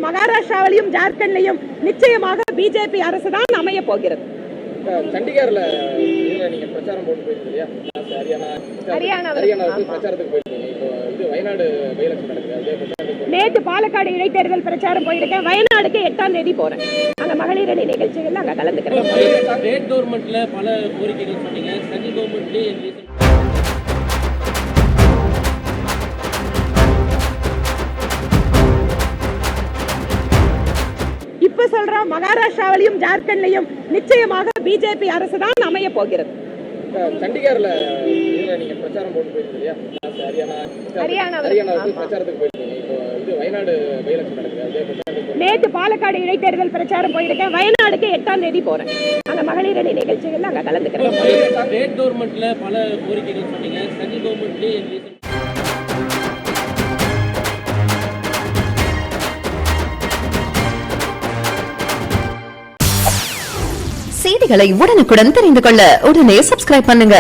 மகாராஷ்டிராவிலும் ஜார்க்கண்ட்லயும் நிச்சயமாக பிஜேபி அரசு தான் அமைய போகிறது. சண்டிகர்ல நீங்க பிரச்சாரம் போட்டு போயிருக்கீங்க இல்லையா? ஹரியானாவுக்கு பிரச்சாரத்துக்கு போயிருக்கீங்க. இப்போ இது வயநாடு எலெக்ஷன் நடக்குது. நேற்று பாலக்காடு இடைத்தேர்தல் பிரச்சாரம் போயிருக்கேன். வயநாடுக்கு 8ஆம் தேதி போறேன். அந்த மகளிர் அணி நிகழ்ச்சிகள்ல அங்க கலந்துக்கிறேன். ஸ்டேட் கவர்மெண்ட்ல பல கோரிக்கைகள் சொன்னீங்க. சென்ட்ரல் கவர்மெண்ட்லயே இப்ப சொல்றோம், மகாராஷ்டிராவிலும் ஜார்க்கண்ட்லயும் நிச்சயமாக பிஜேபி அரசு தான் அமைய போகிறது. சண்டிகர்ல நீங்க பிரச்சாரம் போட்டு போயிருக்கீங்க இல்லையா? ஹரியானாவுக்கு பிரச்சாரத்துக்கு போயிருக்கீங்க. இப்போ இது வயநாடு எலெக்ஷன் நடக்குது. நேற்று பாலக்காடு இடைத்தேர்தல் பிரச்சாரம் போயிருக்கேன். வயநாடுக்கு 8ஆம் தேதி போறேன். அந்த மகளிர் அணி நிகழ்ச்சிகள்ல அங்க கலந்துக்கிறேன். ஸ்டேட் கவர்மெண்ட்ல பல கோரிக்கைகள் சொன்னீங்க. சென்ட்ரல் கவர்மெண்ட்லயே செய்திகளை உடனுக்குடன் தெரிந்து கொள்ள உடனே சப்ஸ்கிரைப் பண்ணுங்க.